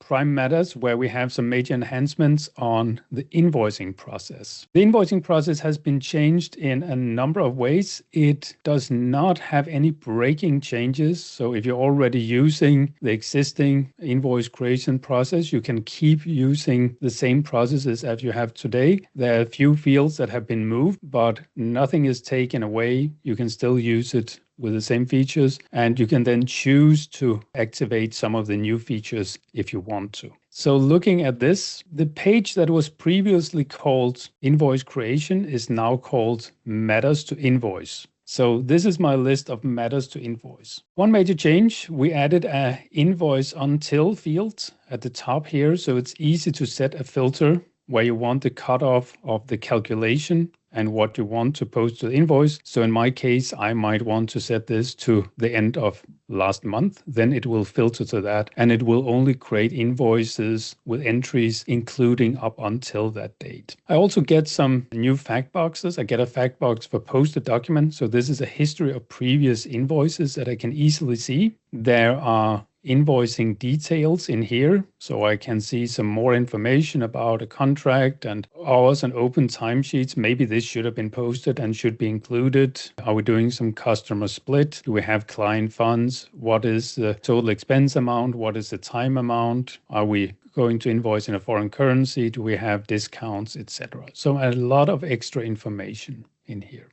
Pryme Matters, where we have some major enhancements on the invoicing process. The invoicing process has been changed in a number of ways. It does not have any breaking changes. So if you're already using the existing invoice creation process, you can keep using the same processes as you have today. There are a few fields that have been moved, but nothing is taken away. You can still use it with the same features, and you can then choose to activate some of the new features if you want to. So looking at this, the page that was previously called invoice creation is now called matters to invoice. So this is my list of matters to invoice. One major change, we added an invoice until field at the top here, so it's easy to set a filter where you want the cutoff of the calculation and what you want to post to the invoice. So in my case, I might want to set this to the end of last month. Then it will filter to that, and it will only create invoices with entries including up until that date. I also get some new fact boxes. I get a fact box for posted document. So this is a history of previous invoices that I can easily see. There are invoicing details in here, so I can see some more information about a contract and hours and open timesheets. Maybe this should have been posted and should be included. Are we doing some customer split? Do we have client funds? What is the total expense amount? What is the time amount? Are we going to invoice in a foreign currency? Do we have discounts, etc.? So a lot of extra information in here.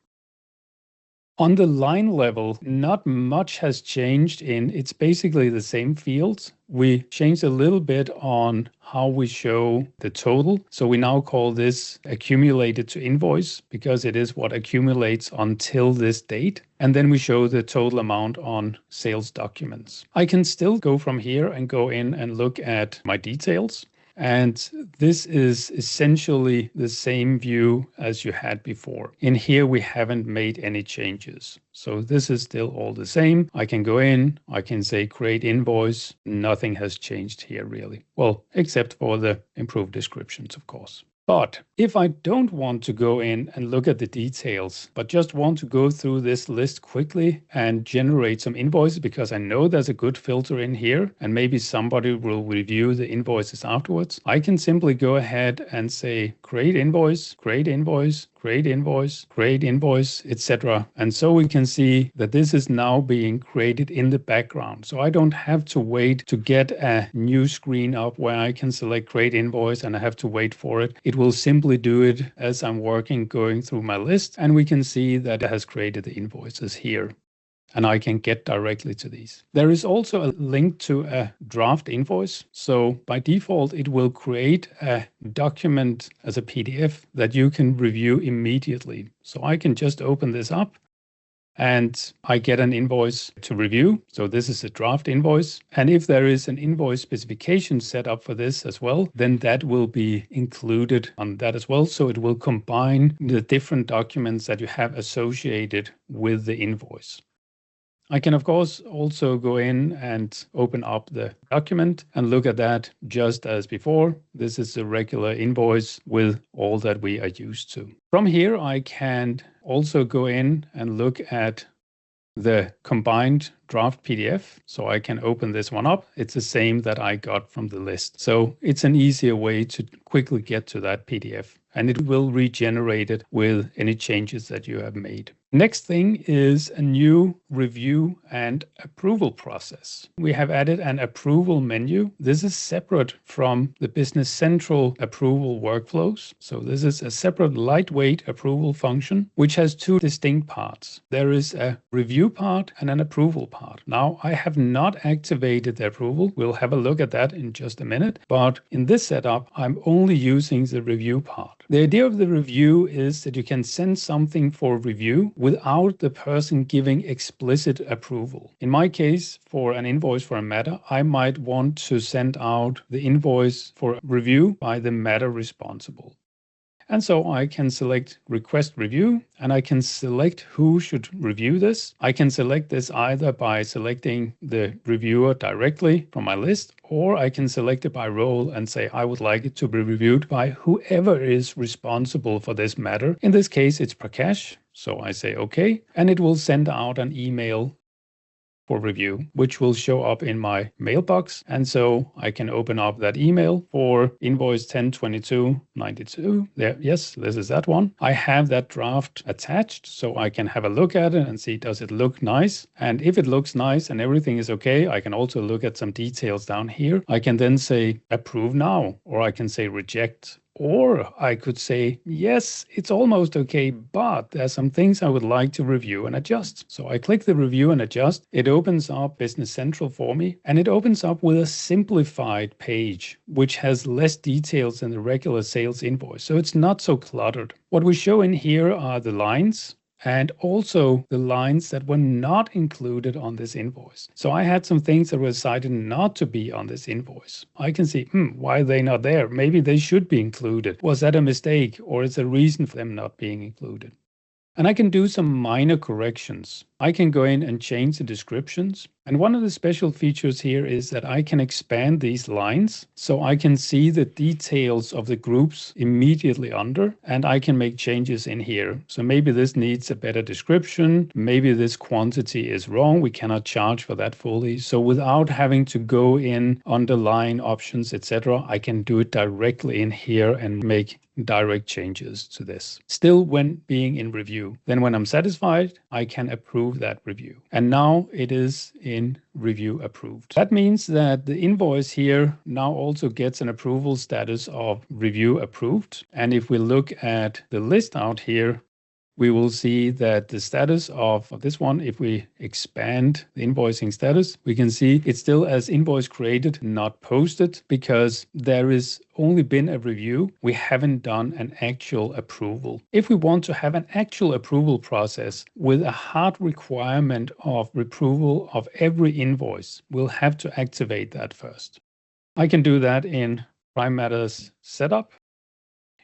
On the line level, not much has changed it's basically the same fields. We changed a little bit on how we show the total. So we now call this accumulated to invoice because it is what accumulates until this date. And then we show the total amount on sales documents. I can still go from here and go in and look at my details. And this is essentially the same view as you had before. In here, we haven't made any changes. So this is still all the same. I can go in, I can say create invoice. Nothing has changed here really. Well, except for the improved descriptions, of course. But if I don't want to go in and look at the details, but just want to go through this list quickly and generate some invoices because I know there's a good filter in here and maybe somebody will review the invoices afterwards, I can simply go ahead and say create invoice, create invoice, create invoice, create invoice, etc. And so we can see that this is now being created in the background. So I don't have to wait to get a new screen up where I can select create invoice and I have to wait for it. It will simply do it as I'm working, going through my list, and we can see that it has created the invoices here. And I can get directly to these. There is also a link to a draft invoice. So by default, it will create a document as a PDF that you can review immediately. So I can just open this up and I get an invoice to review. So this is a draft invoice. And if there is an invoice specification set up for this as well, then that will be included on that as well. So it will combine the different documents that you have associated with the invoice. I can, of course, also go in and open up the document and look at that just as before. This is a regular invoice with all that we are used to. From here, I can also go in and look at the combined draft PDF. So I can open this one up. It's the same that I got from the list. So it's an easier way to quickly get to that PDF. And it will regenerate it with any changes that you have made. Next thing is a new review and approval process. We have added an approval menu. This is separate from the Business Central approval workflows. So this is a separate lightweight approval function, which has two distinct parts. There is a review part and an approval part. Now, I have not activated the approval. We'll have a look at that in just a minute. But in this setup, I'm only using the review part. The idea of the review is that you can send something for review without the person giving explicit approval. In my case, for an invoice for a matter, I might want to send out the invoice for review by the matter responsible. And so I can select request review and I can select who should review this. I can select this either by selecting the reviewer directly from my list, or I can select it by role and say I would like it to be reviewed by whoever is responsible for this matter. In this case, it's Prakash. So I say okay, and it will send out an email for review, which will show up in my mailbox. And so I can open up that email for invoice 102292. There, yes, this is that one. I have that draft attached, so I can have a look at it and see, does it look nice? And if it looks nice and everything is okay, I can also look at some details down here. I can then say approve now, or I can say reject. Or I could say, yes, it's almost okay, but there's some things I would like to review and adjust. So I click the review and adjust. It opens up Business Central for me, and it opens up with a simplified page, which has less details than the regular sales invoice. So it's not so cluttered. What we show in here are the lines, and also the lines that were not included on this invoice. So I had some things that were decided not to be on this invoice. I can see, why are they not there? Maybe they should be included. Was that a mistake, or is there a reason for them not being included? And I can do some minor corrections. I can go in and change the descriptions. And one of the special features here is that I can expand these lines so I can see the details of the groups immediately under, and I can make changes in here. So maybe this needs a better description. Maybe this quantity is wrong. We cannot charge for that fully. So without having to go in, underline options, etc., I can do it directly in here and make direct changes to this. Still when being in review. Then when I'm satisfied, I can approve that review. And now it is in review approved. That means that the invoice here now also gets an approval status of review approved. And if we look at the list out here, we will see that the status of this one, if we expand the invoicing status, we can see it's still as invoice created, not posted, because there is only been a review. We haven't done an actual approval. If we want to have an actual approval process with a hard requirement of approval of every invoice, we'll have to activate that first. I can do that in Pryme Matters setup,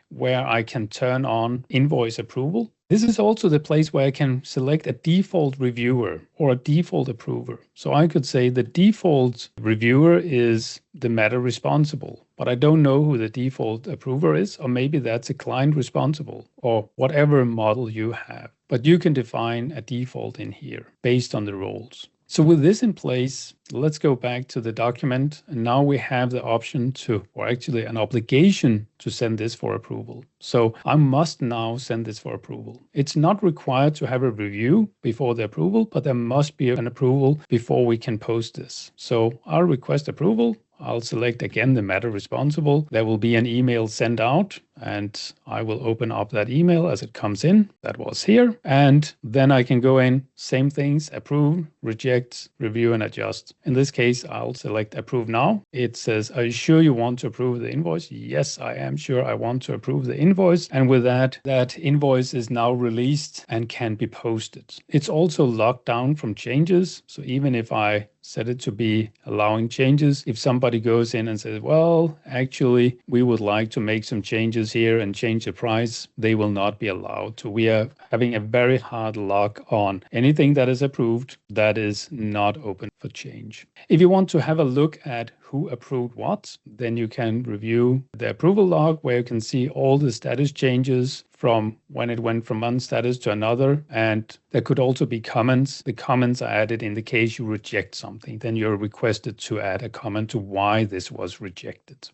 where I can turn on invoice approval. This is also the place where I can select a default reviewer or a default approver. So I could say the default reviewer is the matter responsible, but I don't know who the default approver is, or maybe that's a client responsible or whatever model you have. But you can define a default in here based on the roles. So with this in place, let's go back to the document. And now we have the option to, or actually an obligation to send this for approval. So I must now send this for approval. It's not required to have a review before the approval, but there must be an approval before we can post this. So I'll request approval. I'll select again the matter responsible. There will be an email sent out, and I will open up that email as it comes in. That was here. And then I can go in, same things, approve, reject, review, and adjust. In this case, I'll select approve now. It says, are you sure you want to approve the invoice? Yes, I am sure I want to approve the invoice. And with that, that invoice is now released and can be posted. It's also locked down from changes. So even if I set it to be allowing changes, if somebody goes in and says, well, actually, we would like to make some changes here and change the price, they will not be allowed to. We are having a very hard lock on anything that is approved that is not open for change. If you want to have a look at who approved what, then you can review the approval log, where you can see all the status changes from when it went from one status to another. And there could also be comments. The comments are added in the case you reject something. Then you're requested to add a comment to why this was rejected.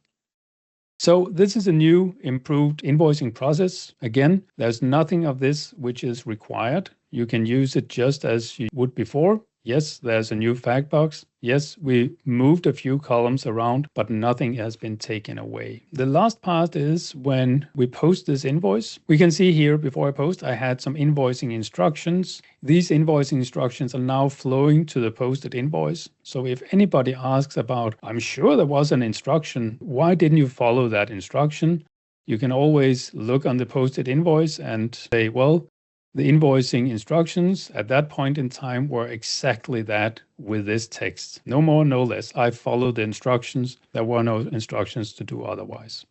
So this is a new improved invoicing process. Again, there's nothing of this which is required. You can use it just as you would before. Yes, there's a new fact box. Yes, we moved a few columns around, but nothing has been taken away. The last part is when we post this invoice. We can see here before I post, I had some invoicing instructions. These invoicing instructions are now flowing to the posted invoice. So if anybody asks about, I'm sure there was an instruction, why didn't you follow that instruction? You can always look on the posted invoice and say, well, the invoicing instructions at that point in time were exactly that with this text. No more, no less. I followed the instructions. There were no instructions to do otherwise.